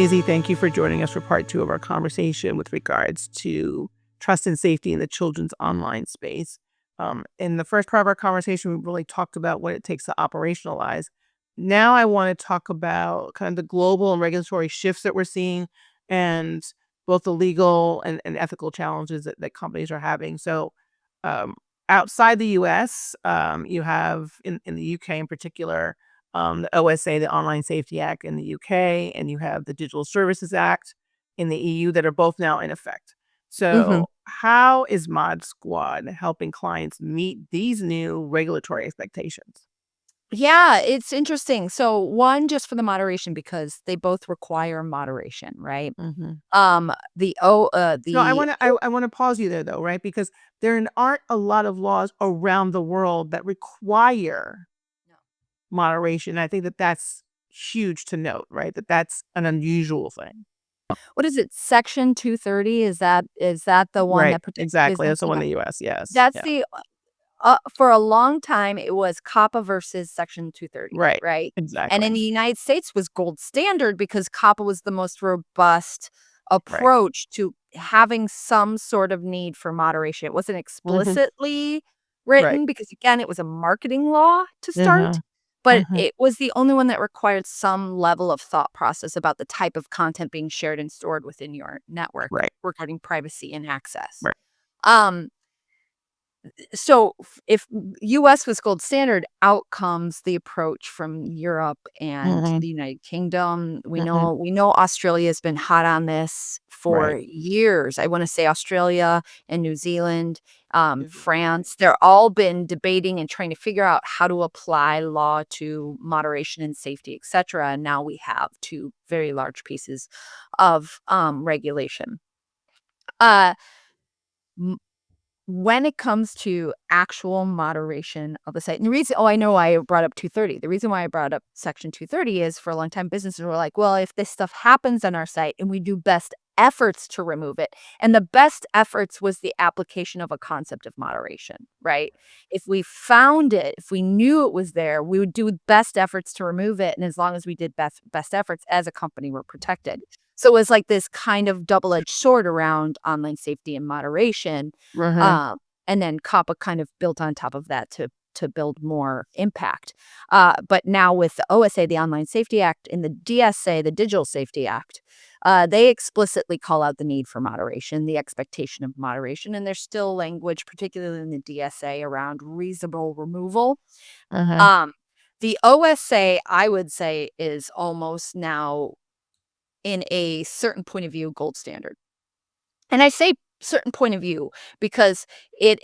Izzy, thank you for joining us for part 2 of our conversation with regards to trust and safety in the children's online space. In the first part of our conversation, we really talked about what it takes to operationalize. Now I want to talk about kind of the global and regulatory shifts that we're seeing and both the legal and ethical challenges that companies are having. So um, outside the US, you have in the UK in particular, the OSA, the Online Safety Act in the UK, and you have the Digital Services Act in the EU that are both now in effect. Mhm. So how is ModSquad helping clients meet these new regulatory expectations? Yeah, it's interesting. So one, just for the moderation, because they both require moderation, right? Mhm. The O No, I the wanna I wanna pause you there though, right? Because aren't a lot of laws around the world that require moderation. I think that that's huge to note, right? That's an unusual thing. what is it? Section 230, is that the one Right, that protects exactly. business? That's the one Okay. in the US, yes. That's Yeah. the for a long time, it was COPPA versus Section 230, Right, right? And exactly. in the United States was gold standard because COPPA was the most robust Right. approach to having some sort of need for moderation. It wasn't Mhm. explicitly Right. written because, again, it was a marketing law to start, Mhm. but Mhm. it was the only one that required some level of thought process about the type of content being shared and stored within your network Right. regarding privacy and access. Right. Um, so if US was gold standard, out comes the approach from Europe and Mhm. the United Kingdom. We Mhm. know we know Australia's been hot on this for Right. years. I wanna say Australia and New Zealand, Mhm. France, they're all been debating and trying to figure out how to apply law to moderation and safety, etcetera, and now we have 2 very large pieces of, regulation. Uh when it comes to actual moderation of the site, and the reason I know I brought up 230. The reason why I brought up Section 230 is for a long time businesses were like, "Well, if this stuff happens on our site and we do best efforts to remove it," and the best efforts was the application of a concept of moderation, right? If we found it, if we knew it was there, we would do best efforts to remove it, and as long as we did best efforts as a company, we're protected. So it was like this kind of double-edged sword around online safety and moderation. Mhm. um, and then COPPA kind of built on top of that to build more impact. But now with the OSA, the Online Safety Act, and the DSA, the Digital Safety Act, they explicitly call out the need for moderation, the expectation of moderation, and there's still language, particularly in the DSA, around reasonable removal. Mhm. Um, the OSA, I would say, is almost now, in a certain point of view, gold standard. And I say certain point of view because it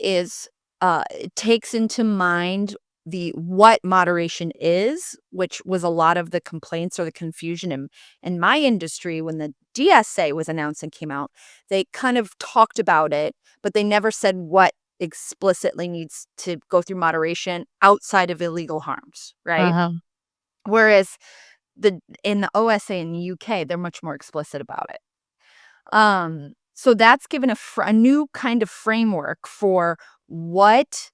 takes into mind the what moderation is, which was a lot of the complaints or the confusion in my industry when the DSA was announced and came out. They kind of talked about it, but they never said what explicitly needs to go through moderation outside of illegal harms, right? Uh-huh. Whereas in the OSA in the UK, they're much more explicit about it. So that's given a new kind of framework for what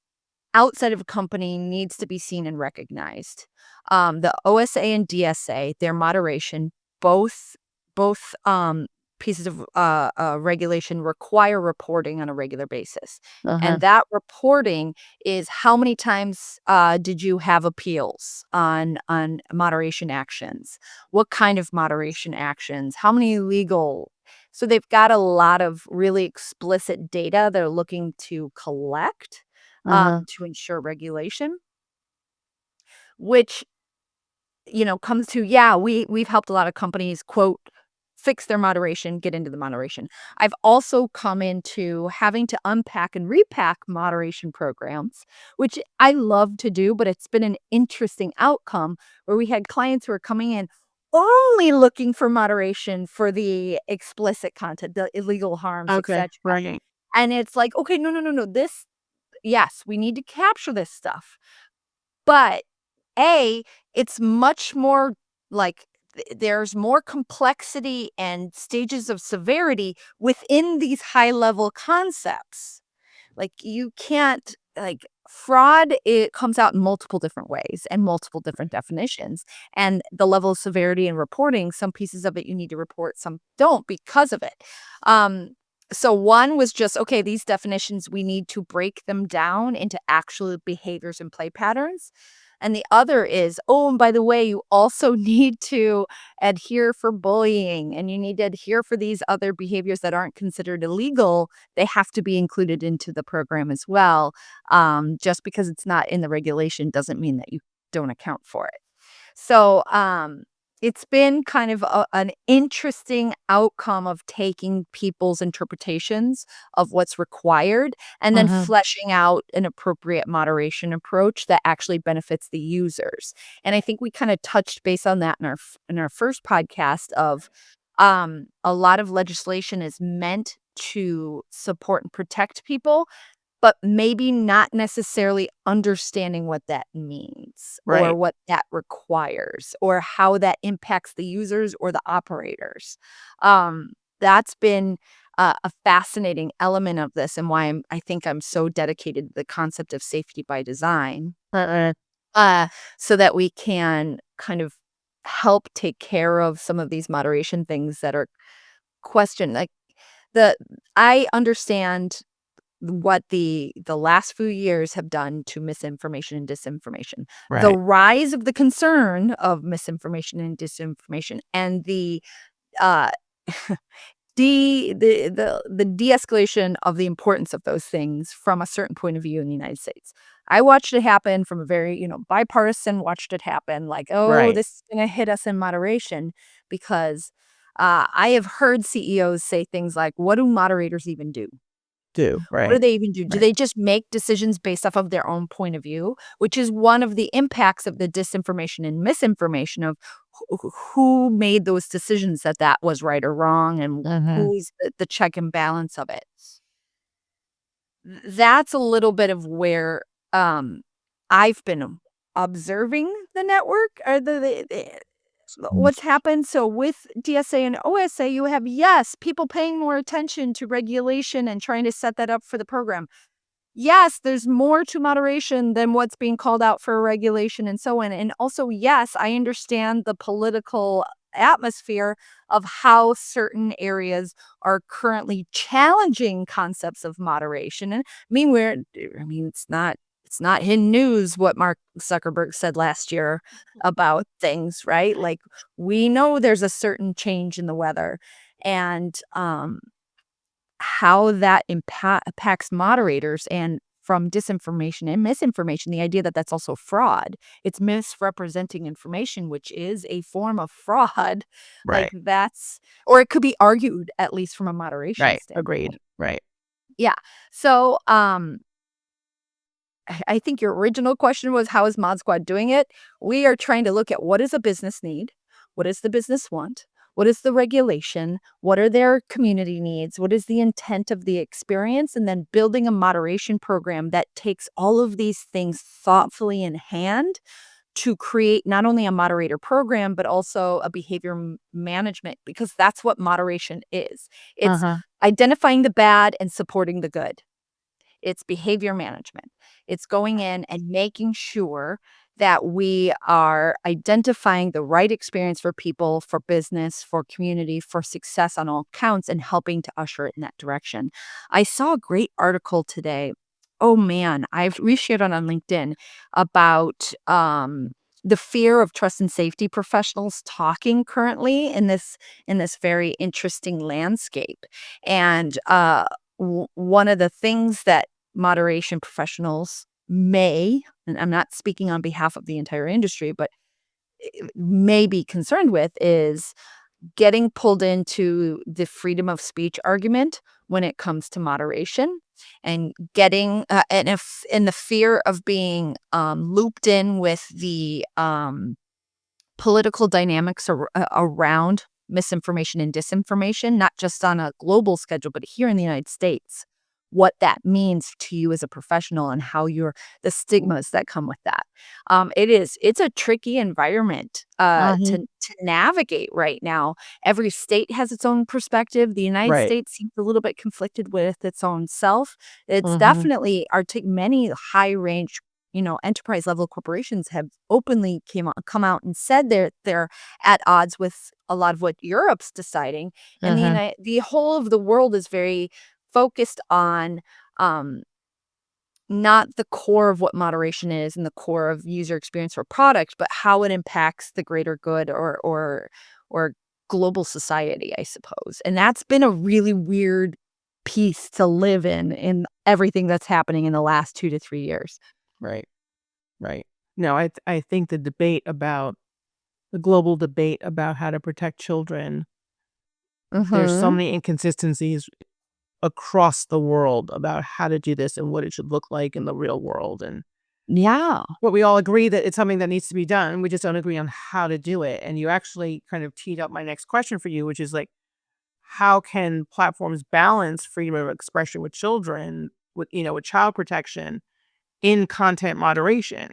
outside of a company needs to be seen and recognized. The OSA and DSA, their moderation, both pieces of regulation require reporting on a regular basis, Uh-huh. and that reporting is how many times did you have appeals on moderation actions? What kind of moderation actions? How many legal? So they've got a lot of really explicit data they're looking to collect Uh-huh. to ensure regulation, which, comes to, yeah, we've helped a lot of companies, quote, fix their moderation, get into the moderation. I've also come into having to unpack and repack moderation programs, which I love to do, but it's been an interesting outcome where we had clients who are coming in only looking for moderation for the explicit content, the illegal harms, Okay. etc. Right. And it's like, okay, no, no, no, no. Yes, we need to capture this stuff. But it's much more like there's more complexity and stages of severity within these high level concepts. Like you can't like fraud, it comes out in multiple different ways and multiple different definitions. And the level of severity in reporting, some pieces of it you need to report, some don't because of it. Um, so one was just, okay, these definitions, we need to break them down into actual behaviors and play patterns. And the other is, oh, and by the way, you also need to adhere for bullying and you need to adhere for these other behaviors that aren't considered illegal. They have to be included into the program as well. Just because it's not in the regulation doesn't mean that you don't account for it. So, it's been kind of an interesting outcome of taking people's interpretations of what's required and then Mhm. fleshing out an appropriate moderation approach that actually benefits the users. And I think we kind of touched base on that in our first podcast of a lot of legislation is meant to support and protect people, but maybe not necessarily understanding what that means or Right. what that requires or how that impacts the users or the operators. That's been a fascinating element of this and why I think I'm so dedicated to the concept of safety by design, Uh-uh. uh, so that we can kind of help take care of some of these moderation things that are questioned. Like the I understand what the last few years have done to misinformation and disinformation. The Right. rise of the concern of misinformation and disinformation and the uh the de-escalation of the importance of those things from a certain point of view in the United States. I watched it happen from a very, bipartisan watched it happen like, "Oh, Right. this is gonna hit us in moderation," because I have heard CEOs say things like, "What do moderators even do? Do. What do Right. they even do? Do Right. they just make decisions based off of their own point of view?" Which is one of the impacts of the disinformation and misinformation of who made those decisions that that was right or wrong and Mhm. who's the check and balance of it. That's a little bit of where, I've been observing the network or Mm. what's happened. So with DSA and OSA, you have, yes, people paying more attention to regulation and trying to set that up for the program. Yes, there's more to moderation than what's being called out for regulation and so on. And also, yes, I understand the political atmosphere of how certain areas are currently challenging concepts of moderation. And it's not hidden news what Mark Zuckerberg said last year about things, right? Like we know there's a certain change in the weather. And how that impacts moderators and from disinformation and misinformation, the idea that that's also fraud. It's misrepresenting information, which is a form of fraud. Like Right. that's, or it could be argued at least from a moderation Right. Agreed. standpoint. Right. Yeah. So, I think your original question was, how is ModSquad doing it? We are trying to look at what is a business need? What does the business want? What is the regulation? What are their community needs? What is the intent of the experience? And then building a moderation program that takes all of these things thoughtfully in hand to create not only a moderator program, but also a behavior management, because that's what moderation is. It's Uh-huh. identifying the bad and supporting the good. It's behavior management. It's going in and making sure that we are identifying the right experience for people, for business, for community, for success on all counts, and helping to usher it in that direction. I saw a great article today. Oh man, I've reshared it on LinkedIn about the fear of trust and safety professionals talking currently in this very interesting landscape. And one of the things that moderation professionals may, and I'm not speaking on behalf of the entire industry, but may be concerned with is getting pulled into the freedom of speech argument when it comes to moderation and getting and if in the fear of being looped in with the political dynamics around misinformation and disinformation, not just on a global schedule, but here in the United States, what that means to you as a professional and how you're the stigmas that come with that. It's a tricky environment Mhm. to navigate right now. Every state has its own perspective. The United Right. States seems a little bit conflicted with its own self. It's Mhm. definitely many high range, enterprise level corporations have openly come out and said they're at odds with a lot of what Europe's deciding, and Mhm. the whole of the world is very focused on um not the core of what moderation is and the core of user experience for product, but how it impacts the greater good or global society, I suppose. And that's been a really weird piece to live in everything that's happening in the last 2 to 3 years. Right. Right. No, I think the global debate about how to protect children, there's so Mhm. many inconsistencies across the world about how to do this and what it should look like in the real world. And Yeah. what we all agree that it's something that needs to be done. We just don't agree on how to do it. And you actually kind of teed up my next question for you, which is like, how can platforms balance freedom of expression with children, with child protection in content moderation?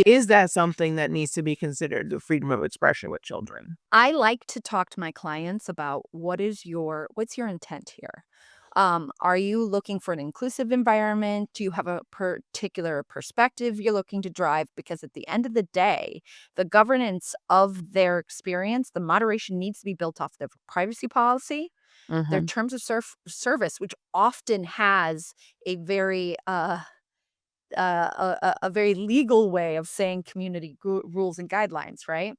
Is that something that needs to be considered, the freedom of expression with children? I like to talk to my clients about what's your intent here? Are you looking for an inclusive environment? Do you have a particular perspective you're looking to drive? Because at the end of the day, the governance of their experience, the moderation needs to be built off their privacy policy, their Mhm. terms of service, which often has a very a very legal way of saying community rules and guidelines, right?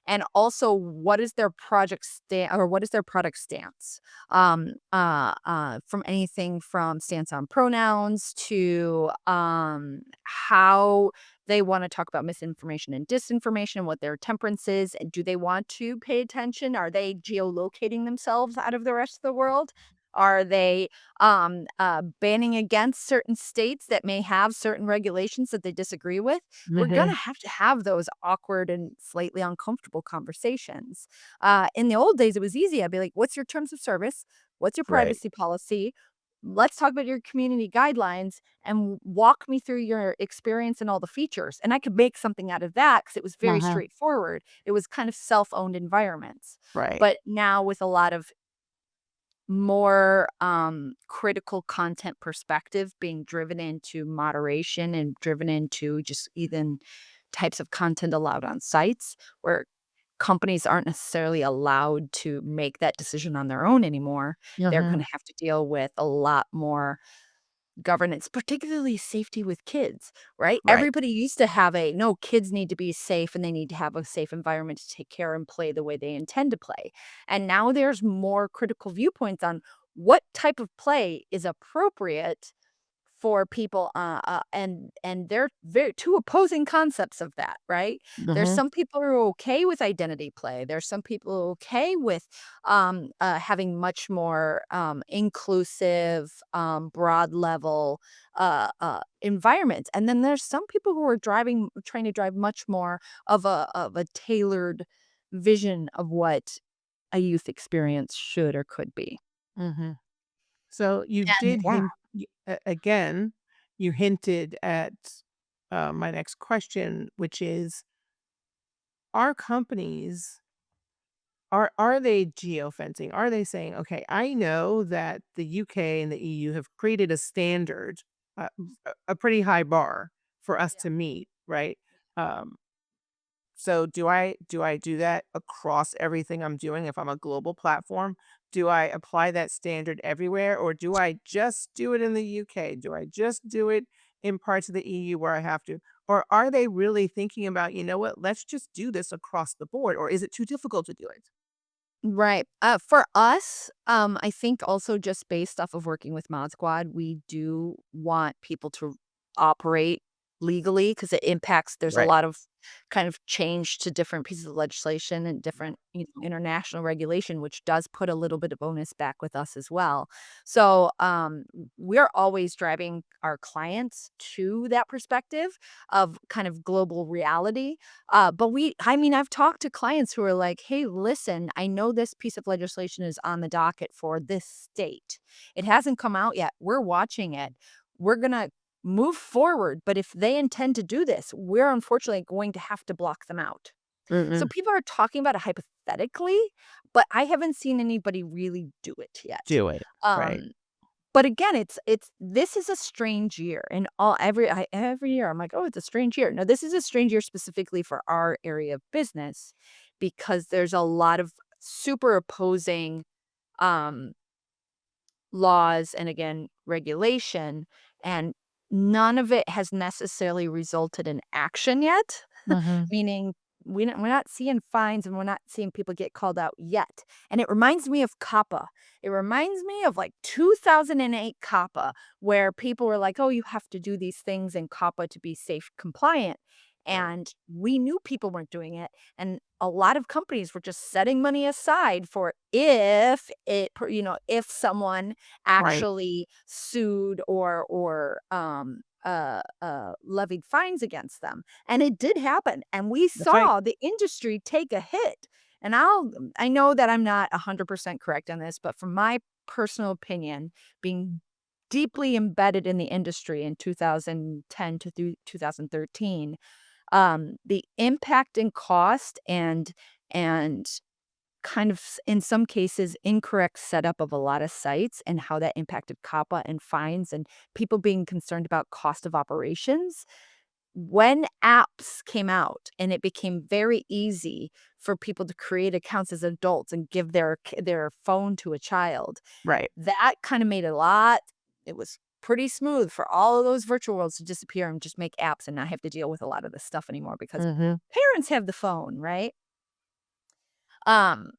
And also, what is their project stand or what is their product stance? From anything from stance on pronouns to how they want to talk about misinformation and disinformation, what their temperance is. And do they want to pay attention? Are they geolocating themselves out of the rest of the world? Are they banning against certain states that may have certain regulations that they disagree with? We're going Mhm. to have those awkward and slightly uncomfortable conversations. In the old days, it was easy. I'd be like, what's your terms of service? What's your Right. privacy policy? Let's talk about your community guidelines and walk me through your experience and all the features. And I could make something out of that because it was very Uh-huh. straightforward. It was kind of self owned environments. Right. But now, with a lot of more critical content perspective being driven into moderation and driven into just even types of content allowed on sites where companies aren't necessarily allowed to make that decision on their own anymore. They're going Mhm. to have to deal with a lot more governance, particularly safety with kids, right? Right. Everybody used to have a no, kids need to be safe and they need to have a safe environment to take care and play the way they intend to play. And now there's more critical viewpoints on what type of play is appropriate for people, and they're very two opposing concepts of that, right? There's Mhm. some people who are okay with identity play. There's some people who are okay with having much more inclusive, broad level environments, and then there's some people who are trying to drive much more of a tailored vision of what a youth experience should or could be. Mhm. So you And did yeah. again, you hinted at my next question, which is, are companies are they geofencing? Are they saying, okay, I know that the UK and the EU have created a standard, a pretty high bar for us Yeah. to meet, right? Um, So do I do that across everything I'm doing if I'm a global platform? Do I apply that standard everywhere, or do I just do it in the UK? Do I just do it in parts of the EU where I have to? Or are they really thinking about, you know what, let's just do this across the board, or is it too difficult to do it? Right. For us, I think also just based off of working with ModSquad, we do want people to operate legally because it impacts. There's a Right. lot of kind of changed to different pieces of legislation and different, international regulation, which does put a little bit of bonus back with us as well. So, we're always driving our clients to that perspective of kind of global reality. But I mean, I've talked to clients who are like, hey, listen, I know this piece of legislation is on the docket for this state. It hasn't come out yet. We're watching it. We're going to move forward. But if they intend to do this, we're unfortunately going to have to block them out. So Mm-mm. people are talking about it hypothetically, but I haven't seen anybody really do it yet. Do it. Right. Um, but again, it's this is a strange year, and every year I'm like, "Oh, it's a strange year." No, this is a strange year specifically for our area of business because there's a lot of super opposing, um, laws and, again, regulation, and none of it has necessarily resulted in action yet, Mhm. meaning we're not seeing fines and we're not seeing people get called out yet, and it reminds me of COPPA. It reminds me of, like, 2008 COPPA, where people were like, "Oh, you have to do these things in COPPA to be safe compliant," and we knew people weren't doing it, and a lot of companies were just setting money aside for if someone Right. actually sued or levied fines against them, and it did happen, and we That's right. saw the industry take a hit, and I know that I'm not 100% correct on this, but from my personal opinion, being deeply embedded in the industry in 2010 to 2013, the impact and cost and kind of in some cases incorrect setup of a lot of sites and how that impacted COPPA and fines and people being concerned about cost of operations. When apps came out and it became very easy for people to create accounts as adults and give their phone to a child, Right. that kinda made a lot it was pretty smooth for all of those virtual worlds to disappear and just make apps and not have to deal with a lot of this stuff anymore because Mhm. parents have the phone, right? Um,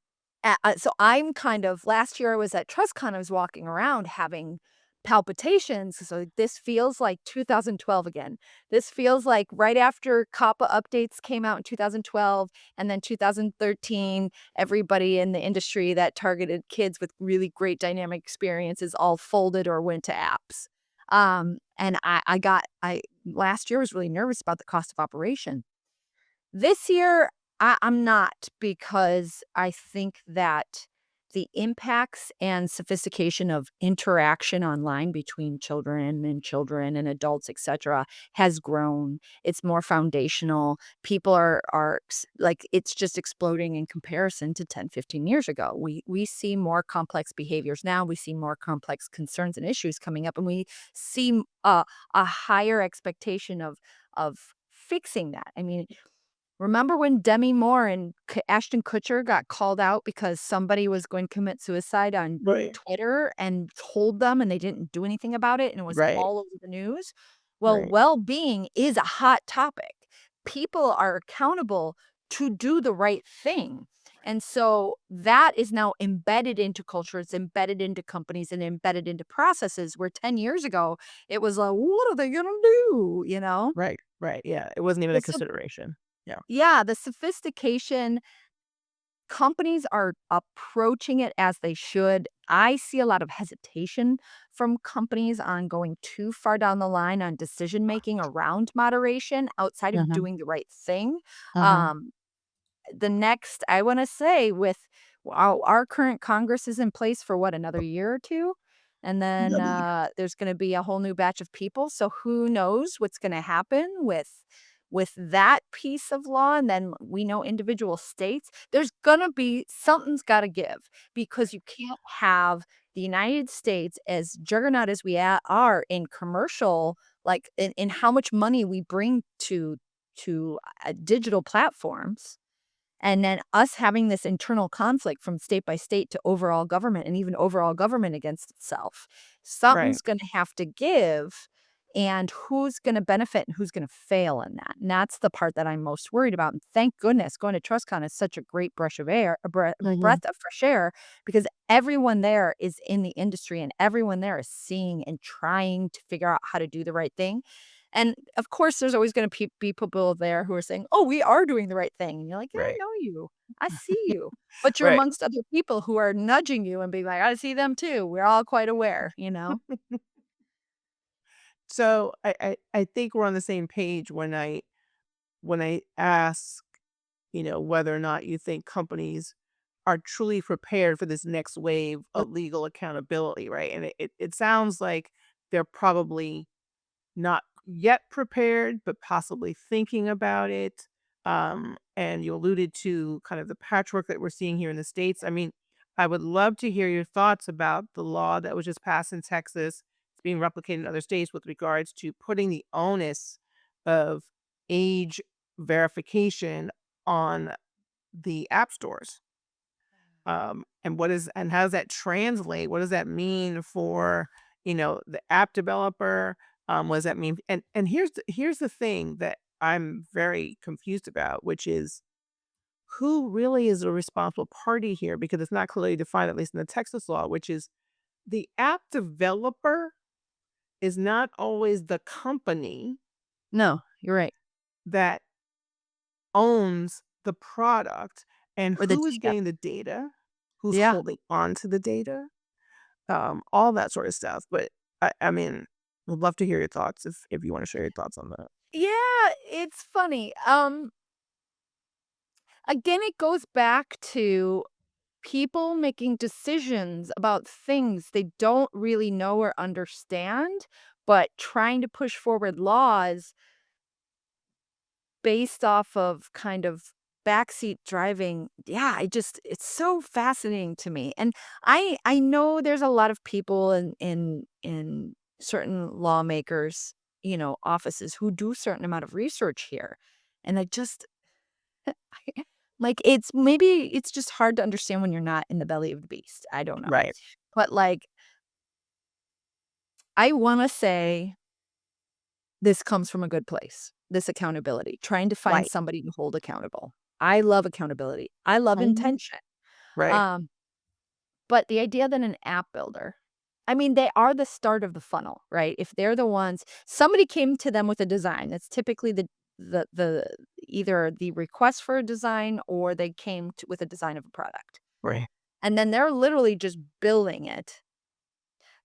so I'm kind of last year I was at TrustCon, I was walking around having palpitations. So this feels like 2012 again. This feels like right after COPPA updates came out in 2012 and then 2013, everybody in the industry that targeted kids with really great dynamic experiences all folded or went to apps. And I last year was really nervous about the cost of operation. This year, I'm not because I think that the impacts and sophistication of interaction online between children and adults, etc., has grown. It's more foundational. People like it's just exploding in comparison to 10, 15 years ago. We see more complex behaviors now. We see more complex concerns and issues coming up, and we see a higher expectation of fixing that. I mean, remember when Demi Moore and Ashton Kutcher got called out because somebody was going to commit suicide on Right. Twitter and told them and they didn't do anything about it and it was Right. all over the news? Well, Right. well-being is a hot topic. People are accountable to do the right thing. And so that is now embedded into culture, it's embedded into companies and embedded into processes where 10 years ago it was like, what are they gonna do? You know? Right. Right. Yeah. It wasn't even a The so consideration. Yeah. yeah, the sophistication, companies are approaching it as they should. I see a lot of hesitation from companies on going too far down the line on decision making around moderation outside of Mhm. doing the right thing. Mhm. Um, the next, I want to say, with our current Congress is in place for what, another year or two? And then there's going to be a whole new batch of people. So who knows what's going to happen with that piece of law? And then we know individual states. There's going to be something's got to give because you can't have the United States as juggernaut as are in commercial, like in how much money we bring to digital platforms and then us having this internal conflict from state by state to overall government and even overall government against itself. Right. Something's going to have to give. And who's going to benefit and who's going to fail in that? And that's the part that I'm most worried about. And thank goodness going to TrustCon is such a great Mhm. breath of fresh air because everyone there is in the industry and everyone there is seeing and trying to figure out how to do the right thing. And of course, there's always going to be people there who are saying, "Oh, we are doing the right thing." And you're like, "Yeah, I Right. know you. I see you." But you're Right. amongst other people who are nudging you and being like, "I see them too. We're all quite aware, you know?" So I think we're on the same page when I ask, whether or not you think companies are truly prepared for this next wave of legal accountability, right? And it sounds like they're probably not yet prepared, but possibly thinking about it. And you alluded to kind of the patchwork that we're seeing here in the States. I mean, I would love to hear your thoughts about the law that was just passed in Texas. It's being replicated in other states with regards to putting the onus of age verification on the app stores. And how does that translate? What does that mean for, the app developer? What does that mean? And here's the thing that I'm very confused about, which is who really is the responsible party here? Because it's not clearly defined, at least in the Texas law, which is the app developer is not always the company No, you're right. that owns the product, and Or the who is data. getting the data, who's Yeah. holding on to the data, all that sort of stuff. But I mean, would love to hear your thoughts if you want to share your thoughts on that. Yeah, it's funny. Again, it goes back to people making decisions about things they don't really know or understand, but trying to push forward laws based off of kind of backseat driving. Yeah, it's so fascinating to me. And I know there's a lot of people in certain lawmakers, offices who do certain amount of research here. And I just like it's just hard to understand when you're not in the belly of the beast. I don't know. Right. But like I want to say this comes from a good place. This accountability, trying to find Right. somebody to hold accountable. I love accountability. I love Mhm. intention. Right. Um, but the idea that an app builder, I mean, they are the start of the funnel, right? If they're the ones, somebody came to them with a design. That's typically the either the request for a design or they came with a design of a product. Right. And then they're literally just building it.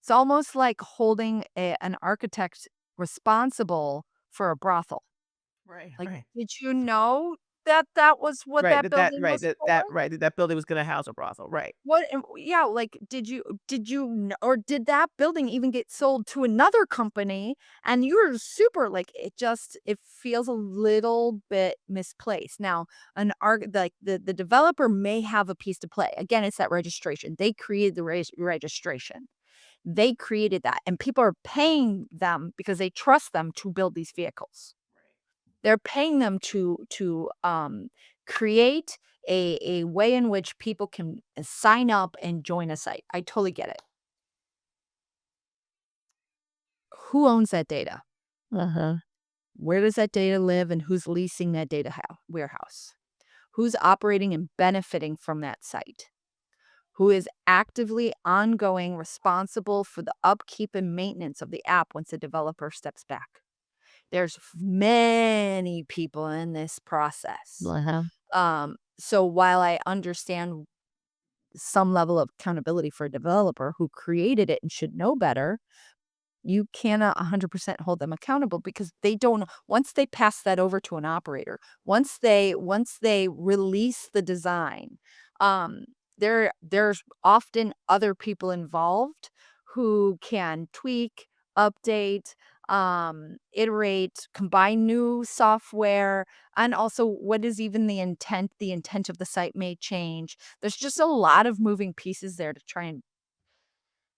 It's almost like holding an architect responsible for a brothel. Right. Like, Right. did you know that that was what Right. that That building right. was for? That building was gonna house a brothel. Right. What and yeah, like, did you kn or did that building even get sold to another company, and you were super like, it feels a little bit misplaced. Now, an arg like, the developer may have a piece to play. Again, it's that registration. They created the registration. They created that, and people are paying them because they trust them to build these vehicles. They're paying them to create a way in which people can sign up and join a site. I totally get it. Who owns that data? Uh-huh. Where does that data live and who's leasing that data warehouse? Who's operating and benefiting from that site? Who is actively ongoing responsible for the upkeep and maintenance of the app once the developer steps back? There's many people in this process. Uh-huh. So while I understand some level of accountability for a developer who created it and should know better, you cannot 100% hold them accountable because they don't once they pass that over to an operator, once they release the design, um, there's often other people involved who can tweak, update, iterate, combine new software, and also what is even the intent of the site may change. There's just a lot of moving pieces there to try and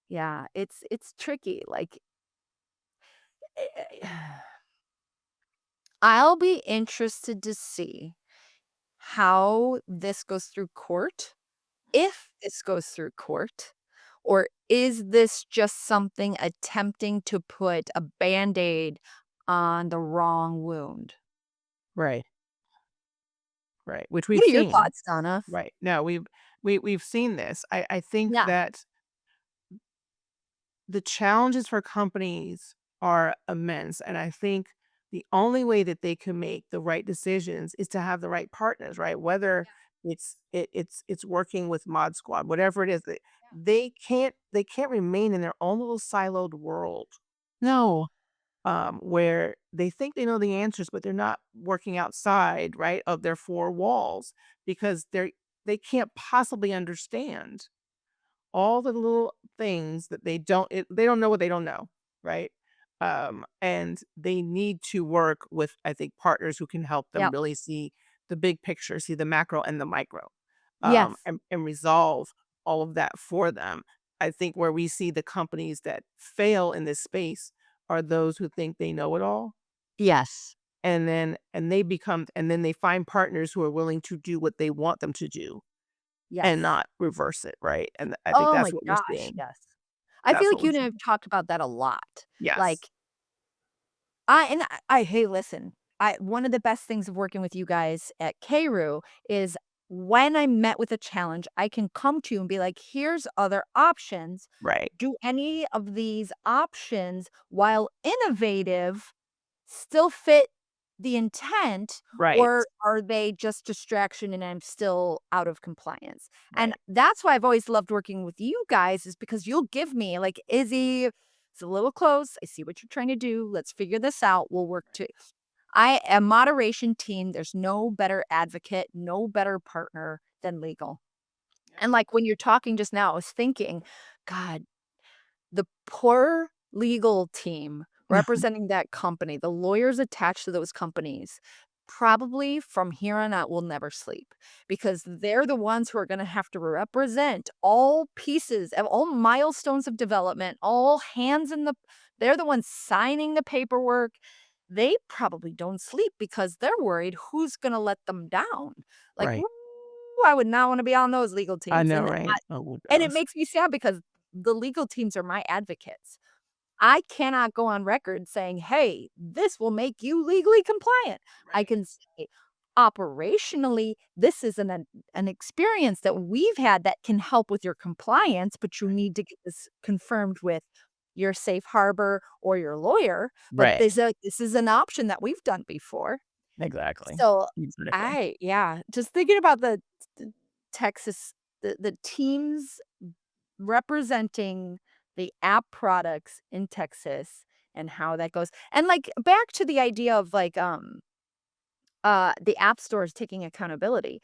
yeah, it's tricky. Like I'll be interested to see how this goes through court, if this goes through court, or is this just something attempting to put a Band-Aid on the wrong wound? Right. Right. Which we've What are your seen. thoughts, Donna? Right. No, we've seen this. I think Yeah. that the challenges for companies are immense, and I think the only way that they can make the right decisions is to have the right partners, right? Whether it's working with Mod Squad, whatever it is, they can't remain in their own little siloed world No. where they think they know the answers, but they're not working outside, right, of their four walls because they can't possibly understand all the little things that they don't know what they don't know, right? And they need to work with, I think, partners who can help them Yep. really see the big picture, see the macro and the micro, Yes. and resolve all of that for them. I think where we see the companies that fail in this space are those who think they know it all, Yes. and then they find partners who are willing to do what they want them to do and Yes. not reverse it, right? And I think Oh that's my what we're gosh, seeing. yes. I feel That's what like we're you and I seeing. have talked about that a lot. Yes. Like, hey, listen, one of the best things of working with you guys at KRU is when I'm met with a challenge, I can come to you and be like, here's other options. Right. Do any of these options, while innovative, still fit the intent, Right. or are they just distraction and I'm still out of compliance? And Right. that's why I've always loved working with you guys is because you'll give me like, Izzy, it's a little close. I see what you're trying to do. Let's figure this out. We'll work to I am moderation team. There's no better advocate, no better partner than legal. Yep. And like when you're talking just now, I was thinking, God, the poor legal team representing that company, the lawyers attached to those companies, probably from here on out will never sleep because they're the ones who are going to have to represent all pieces of all milestones of development, all hands in the they're the ones signing the paperwork. They probably don't sleep because they're worried who's going to let them down. Like, Right. "Ooh, I would not want to be on those legal I teams." know, And right? Oh and it gosh. makes me sad because the legal teams are my advocates. I cannot go on record saying, "Hey, this will make you legally compliant." I Right. can say, "Operationally, this is an experience that we've had that can help with your compliance, but you Right. need to get this confirmed with your safe harbor or your lawyer, but Right. this is an option that we've done before." Exactly. So, Exactly. just thinking about the Texas the teams representing the app products in Texas and how that goes. And, like, back to the idea of, like, the app stores taking accountability.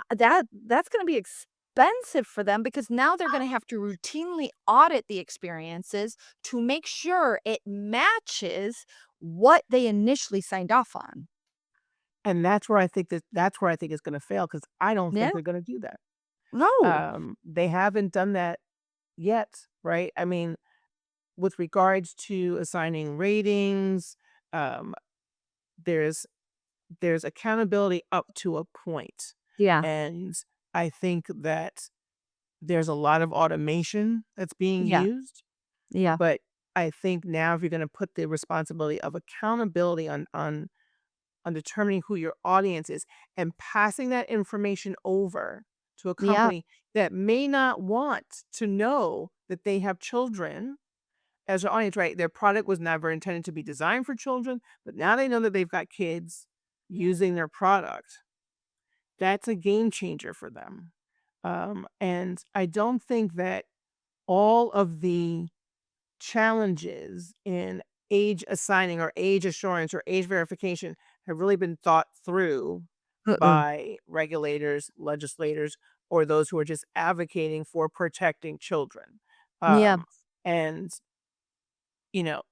That's gonna be expensive for them because now they're gonna have to routinely audit the experiences to make sure it matches what they initially signed off on. And that's where I think it's gonna fail because I don't Yeah? think they're gonna do that. No. They haven't done that yet, right? I mean, with regards to assigning ratings, um, there's there's accountability up to a point, Yeah. and I think that there's a lot of automation that's being Yeah. used, Yeah. but I think now if you're gonna put the responsibility of accountability on determining who your audience is and passing that information over to a Yeah. company that may not want to know that they have children as their audience, right? Their product was never intended to be designed for children, but now they know that they've got kids using their product. That's a game changer for them. And I don't think that all of the challenges in age assigning or age assurance or age verification have really been thought through Mm-mm. by regulators, legislators, or those who are just advocating for protecting children. Yeah. Um, and, you know,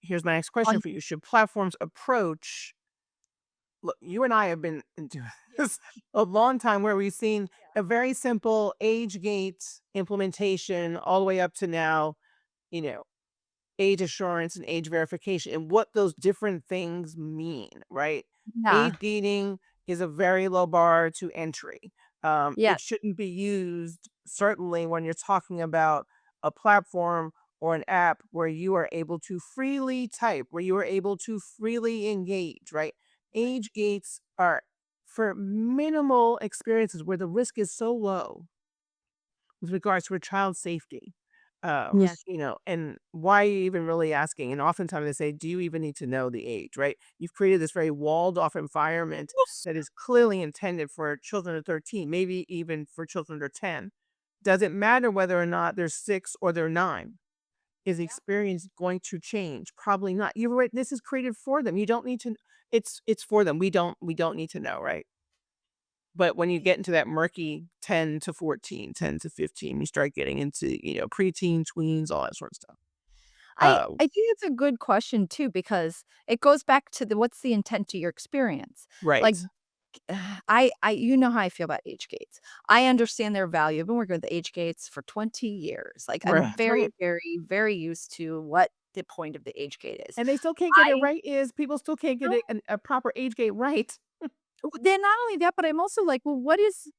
here's my next Oh, question for you. Should platforms approach, look, you and I have been into yeah. this a long time where we've seen a very simple age gate implementation all the way up to now, you know, age assurance and age verification and what those different things mean, right? Yeah. Age gating is a very low bar to entry. Yeah. It shouldn't be used, certainly, when you're talking about a platform or an app where you are able to freely type, where you are able to freely engage, right? Age gates are for minimal experiences where the risk is so low with regards to a child's safety. Yes. And why are you even really asking? And oftentimes they say, do you even need to know the age, right? You've created this very walled off environment Yes. that is clearly intended for children of 13, maybe even for children under 10. Does it matter whether or not they're 6 or they're 9? Is the Yeah. experience going to change? Probably not. You're right. This is created for them. You don't need to. It's for them. We don't need to know, right? But when you get into that murky 10 to 14, 10 to 15, you start getting into, preteen, tweens, all that sort of stuff. I Uh, I think it's a good question too because it goes back to the what's the intent to your experience? right. Like, I you know how I feel about age gates. I understand their value. I've been working with age gates for 20 years. Like, I'm Right, very, right. very, very used to what the point of the age gate is. And they still can't get it I right is people still can't get don't it a proper age gate right. then not only that, but I'm also like, well, what is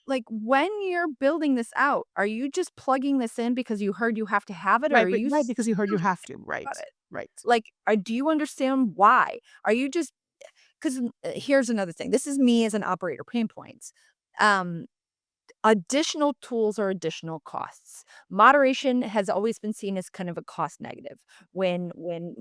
like, when you're building this out, are you just plugging this in because you heard you have to have it, or are Right, but you right, because you heard you serious have to. about Right. it? Right. Like, do you understand why? Are you just 'cause, here's another thing. This is me as an operator pain points. Um, Additional tools are additional costs. Moderation has always been seen as kind of a cost negative. When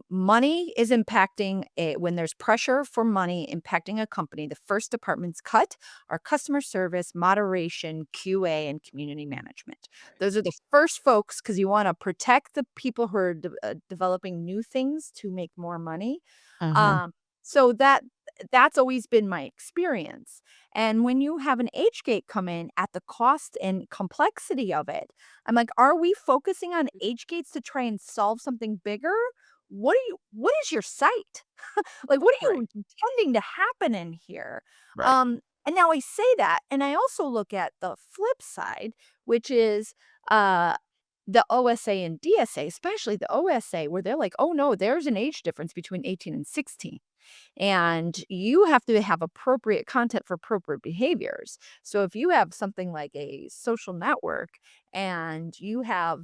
money is impacting when there's pressure for money impacting a company, the first departments cut are customer service, moderation, QA, and community management. Those are the first folks because you want to protect the people who are developing new things to make more money. Uh-huh. So that's always been my experience. And when you have an age gate come in at the cost and complexity of it, I'm like, are we focusing on age gates to try and solve something bigger? What is your site? Like, what are Right. you intending to happen in here? Right. And now I say that, and I also look at the flip side, which is uh the OSA and DSA, especially the OSA, where they're like, oh no, there's an age difference between 18 and 16. And you have to have appropriate content for appropriate behaviors. So if you have something like a social network and you have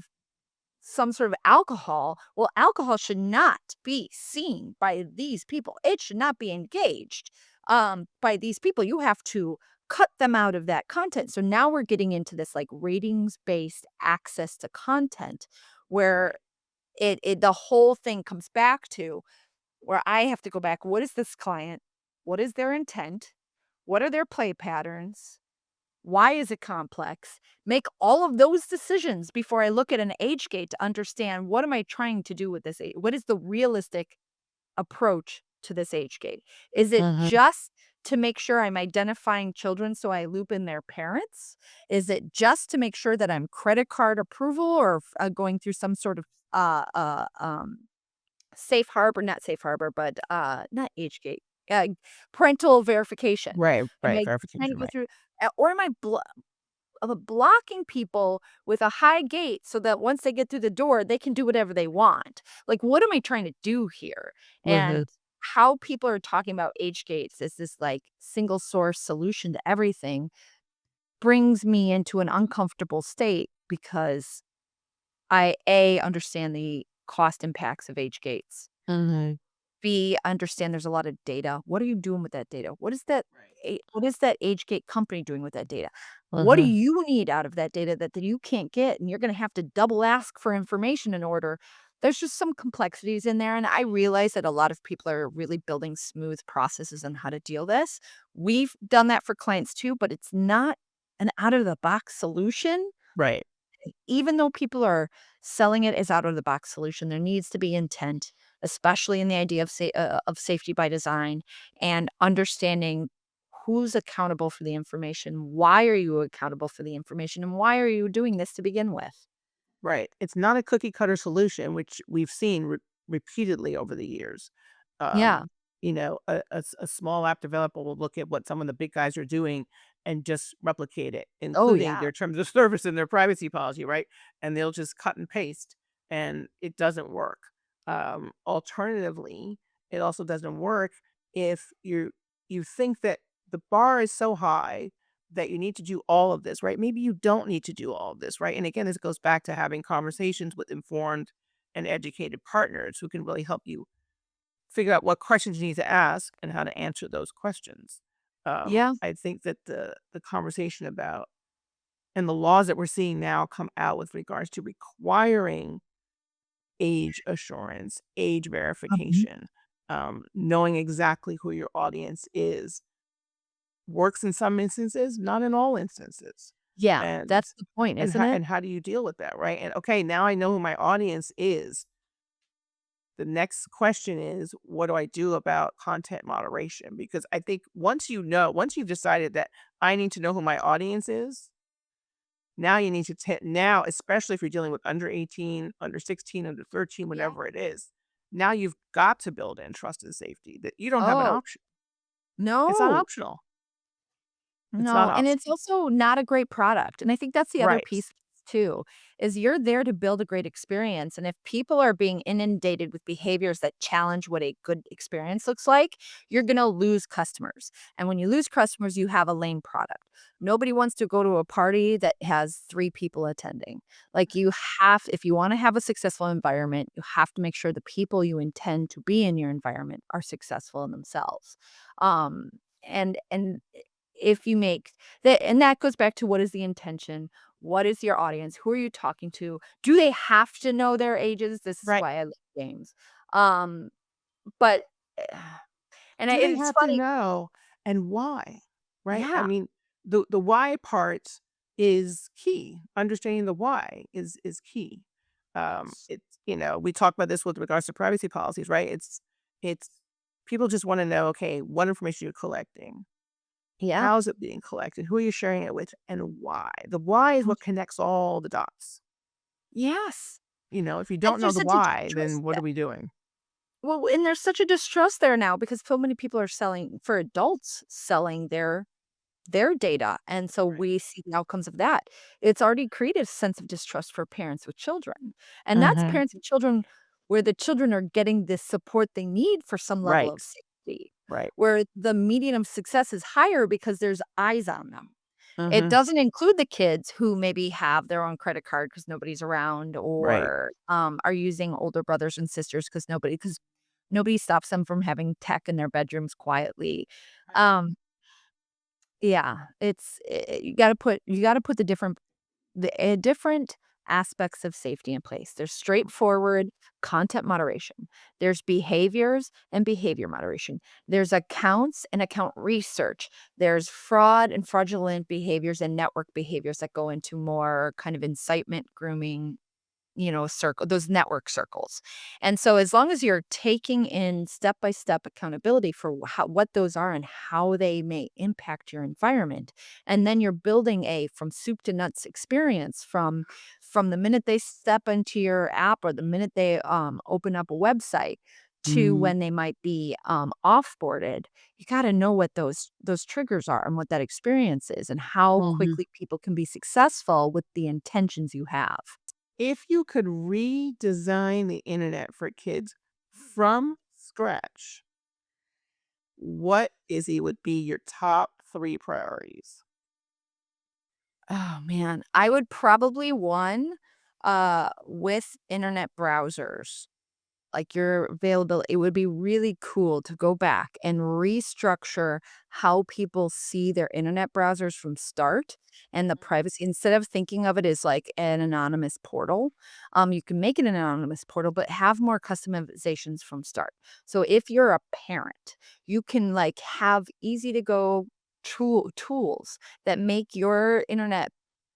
some sort of alcohol, well, alcohol should not be seen by these people. It should not be engaged by these people. You have to cut them out of that content. So now we're getting into this like ratings based access to content where Right. it the whole thing comes back to where I have to go back, what is this client? What is their intent? What are their play patterns? Why is it complex? Make all of those decisions before I look at an age gate to understand what am I trying to do with this age? What is the realistic approach to this age gate? Is it Uh-huh. just to make sure I'm identifying children so I loop in their parents? Is it just to make sure that I'm credit card approval or going through some sort of uh, uh, um, safe harbor, not safe harbor, but, not age gate, parental verification. Right. Am Right. I trying to Verification. go Right. through or am I blocking people with a high gate so that once they get through the door, they can do whatever they want? Like, what am I trying to do here? Uh-huh. And how people are talking about age gates as this, like, single source solution to everything brings me into an uncomfortable state because I, A, understand the cost impacts of age gates. Uh-huh. B, understand there's a lot of data. What are you doing with that data? Right. What is that age gate company doing with that data? What do Uh-huh. you need out of that data that you can't get? And you're gonna have to double ask for information in order. There's just some complexities in there, and I realize that a lot of people are really building smooth processes on how to deal this. We've done that for clients too, but it's not an out of the box solution Right. even though people are selling it as out of the box solution, there needs to be intent, especially in the idea of safety by design and understanding who's accountable for the information. Why are you accountable for the information? And why are you doing this to begin with? Right. It's not a cookie cutter solution, which we've seen repeatedly over the years. Yeah. Um, a small app developer will look at what some of the big guys are doing and just replicate it, Oh, including yeah. their terms of service and their privacy policy, right? And they'll just cut and paste, and it doesn't work. Alternatively, it also doesn't work if you think that the bar is so high that you need to do all of this, right? Maybe you don't need to do all of this, right? And again, this goes back to having conversations with informed and educated partners who can really help you figure out what questions you need to ask and how to answer those questions. Yeah. I think that the conversation about and the laws that we're seeing now come out with regards to requiring age assurance, age Mhm. verification, knowing exactly who your audience is, works in some instances, not in all instances. Yeah, And that's the point, isn't it? how do you deal with that, right? And okay, now I know who my audience is. The next question is, what do I do about content moderation? Because I think once you've decided that I need to know who my audience is, now you need to now, especially if you're dealing with under 18, under 16, under 13, Yeah. whatever it is, now you've got to build in trust and safety that you don't have an Oh, option. It's not no. optional. It's not No, and it's optional. also not a great product, and I think that's the other Right. piece too, is you're there to build a great experience, and if people are being inundated with behaviors that challenge what a good experience looks like, you're gonna lose customers, and when you lose customers, you have a lame product. Nobody wants to go to a party that has 3 people attending. Like, you have if you wanna have a successful environment, you have to make sure the people you intend to be in your environment are successful in themselves. Um, and if you make that and that goes back to what is the intention? What is your audience? Who are you talking to? Do they have to know their ages? This is Right. why I love games. Um, but, eh, and Do they it's have to funny. know, and why? Right? I Yeah. mean, the why part is key. Understanding the why is key. It's we talk about this with regards to privacy policies, right? It's people just want to know, okay, what information you're collecting, Yeah. how is it being collected, who are you sharing it with, and why. The why is what connects all the dots. Yes. If you And don't know there's the such a why, distrust. then what are we doing? Well, and there's such a distrust there now because so many people are selling for adults selling their data, and so Right. we see the outcomes of that. It's already created a sense of distrust for parents with children, and that's Hmm. parents and children where the children are getting the support they need for some level Right. of safety, Right. where the median of success is higher because there's eyes on them. It Hmm. doesn't include the kids who maybe have their own credit card because nobody's around Right. or, are using older brothers and sisters because nobody stops them from having tech in their bedrooms quietly. Right. Um, yeah, you gotta put different aspects of safety in place. There's straightforward content moderation. There's behaviors and behavior moderation. There's accounts and account research. There's fraud and fraudulent behaviors and network behaviors that go into more kind of incitement, grooming, those network circles. And so as long as you're taking in step-by-step accountability for what those are and how they may impact your environment, and then you're building a from soup to nuts experience from the minute they step into your app or the minute they, open up a website to Mhm. when they might be, offboarded, you gotta know what those triggers are and what that experience is and how Mhm. quickly people can be successful with the intentions you have. If you could redesign the internet for kids from scratch, what, Izzy, would be your top 3 priorities? Oh, man. I would probably with internet browsers, like your availability, it would be really cool to go back and restructure how people see their internet browsers from start and the privacy instead of thinking of it as like an anonymous portal. You can make it an anonymous portal, but have more customizations from start. So if you're a parent, you can like have easy to go tools that make your internet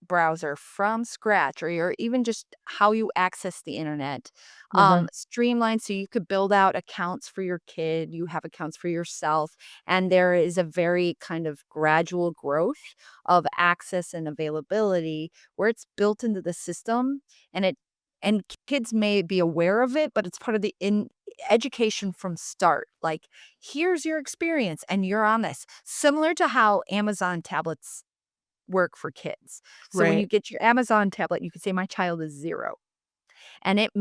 browser from scratch or even just how you access the internet Uh-huh. streamlined so you could build out accounts for your kid, you have accounts for yourself, and there is a very kind of gradual growth of access and availability where it's built into the system and kids may be aware of it, but it's part of the in education from start. Like, here's your experience and you're on this. Similar to how Amazon tablets work for kids. So when you Right. get your Amazon tablet, you could say my child is 0 and it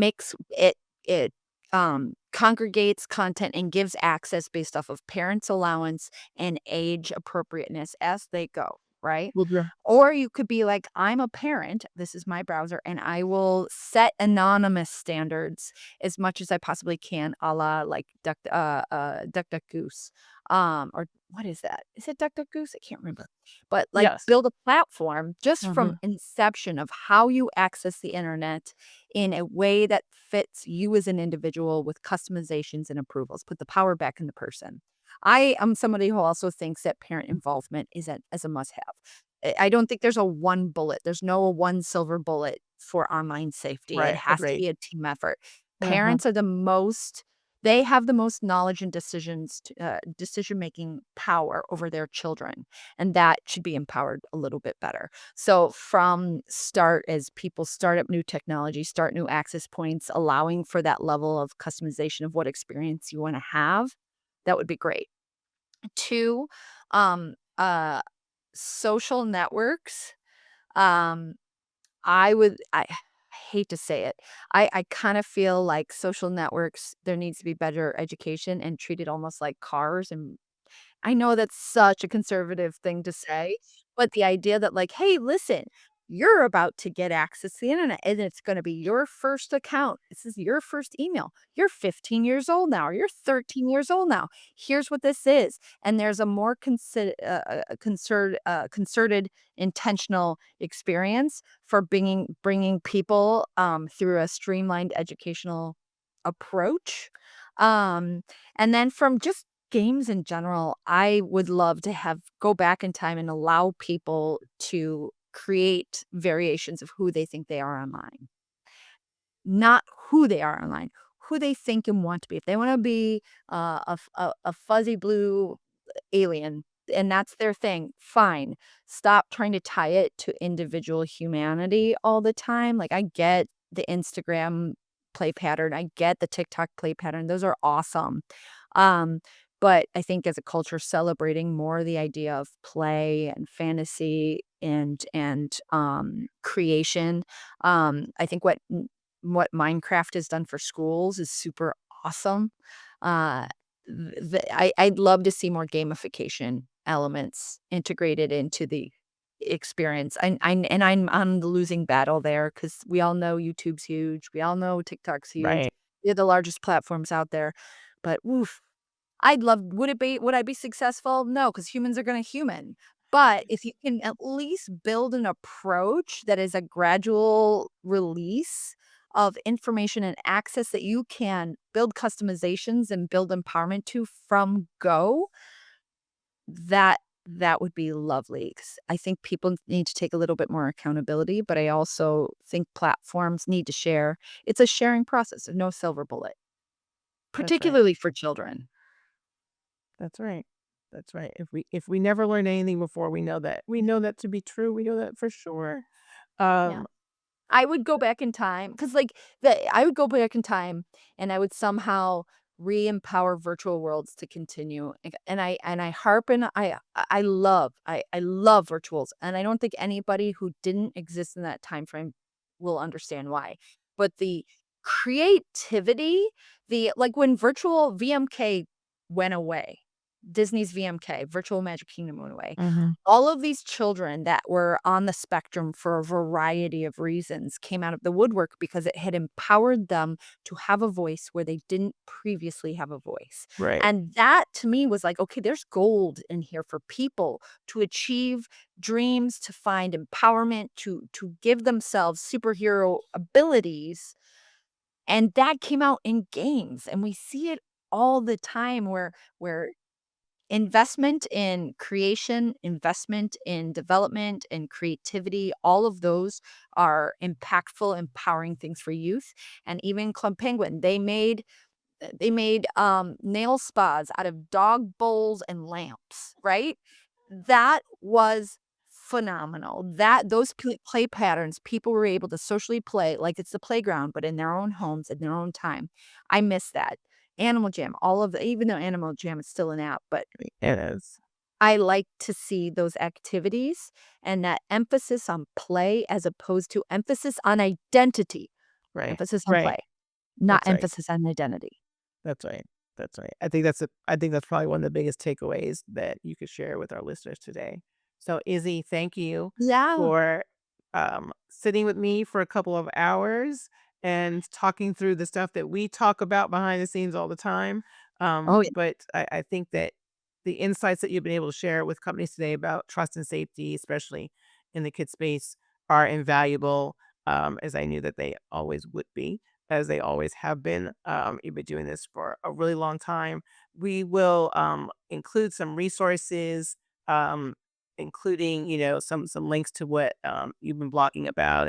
congregates content and gives access based off of parents' allowance and age appropriateness as they go. right? Well, yeah. Or you could be like, I'm a parent, this is my browser, and I will set anonymous standards as much as I possibly can, a la like DuckDuckGoose. Or what is that? Is it DuckDuckGoose? I can't remember. But like Yes. build a platform just from Mhm. inception of how you access the internet in a way that fits you as an individual with customizations and approvals. Put the power back in the person. I am somebody who also thinks that parent involvement is as a must have. I don't think there's a one bullet. There's no one silver bullet for online safety. It Right, has to agreed. be a team effort. Mhm. Parents are the most they have the most knowledge and decision-making power over their children, and that should be empowered a little bit better. So from start, as people start up new technology, start new access points, allowing for that level of customization of what experience you wanna have, that would be great. 2, um, social networks, um, I hate to say it. I kinda feel like social networks, there needs to be better education and treated almost like cars, and I know that's such a conservative thing to say, but the idea that like, "Hey, listen, you're about to get access to the internet, and it's gonna be your first account. This is your first email. You're 15 years old now, or you're 13 years old now. Here's what this is." And there's a more concerted, intentional experience for bringing people, through a streamlined educational approach. And then from just games in general, I would love to have go back in time and allow people to create variations of who they think they are online. Not who they are online, who they think and want to be. If they wanna be, a fuzzy blue alien, and that's their thing, fine. Stop trying to tie it to individual humanity all the time. Like, I get the Instagram play pattern, I get the TikTok play pattern, those are awesome. Um, but I think as a culture celebrating more the idea of play and fantasy and creation, I think what Minecraft has done for schools is super awesome. Uh I'd love to see more gamification elements integrated into the experience. I'm on the losing battle there because we all know YouTube's huge. We all know TikTok's huge. Right. They're the largest platforms out there. But oof, I'd love would I be successful? No, because humans are gonna human. But if you can at least build an approach that is a gradual release of information and access that you can build customizations and build empowerment to from go, that would be lovely. 'Cause I think people need to take a little bit more accountability, but I also think platforms need to share. It's a sharing process, no silver bullet, That's right. particularly for children. That's right. That's right. If we never learned anything before, we know that to be true. We know that for sure. Yeah. Um, I would go back in time because, like, I would go back in time, and I would somehow re-empower virtual worlds to continue, and I harp and I love virtuals, and I don't think anybody who didn't exist in that time frame will understand why. But the creativity, the like, when virtual VMK went away, Disney's VMK, Virtual Magic Kingdom went away, mhm. all of these children that were on the spectrum for a variety of reasons came out of the woodwork because it had empowered them to have a voice where they didn't previously have a voice. Right. And that to me was like, okay, there's gold in here for people to achieve dreams, to find empowerment, to give themselves superhero abilities. And that came out in games. And we see it all the time where investment in creation, investment in development and creativity, all of those are impactful, empowering things for youth. And even Club Penguin, they made nail spas out of dog bowls and lamps, right? That was phenomenal. Those play patterns, people were able to socially play like it's the playground, but in their own homes, in their own time. I miss that. Animal Jam, all of the even though Animal Jam is still an app, but It is. I like to see those activities and that emphasis on play as opposed to emphasis on identity, Right. emphasis on Right. play, not That's right. emphasis on identity. That's right. That's right. I think that's probably one of the biggest takeaways that you could share with our listeners today. So, Izzy, thank you Yeah. for sitting with me for a couple of hours and talking through the stuff that we talk about behind the scenes all the time. Oh, yeah. But I think that the insights that you've been able to share with companies today about trust and safety, especially in the kid space, are invaluable, as I knew that they always would be, as they always have been. You've been doing this for a really long time. We will include some resources, um, including some links to what you've been blogging about,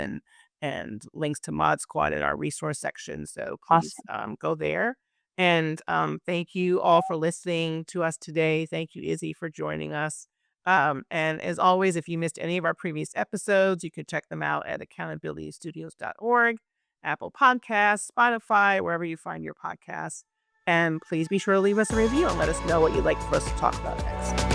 and links to ModSquad in our resource section. So please Awesome. go there. And thank you all for listening to us today. Thank you, Izzy, for joining us. And as always, if you missed any of our previous episodes, you can check them out at accountabilitystudios.org, Apple Podcasts, Spotify, wherever you find your podcasts. And please be sure to leave us a review and let us know what you'd like for us to talk about next.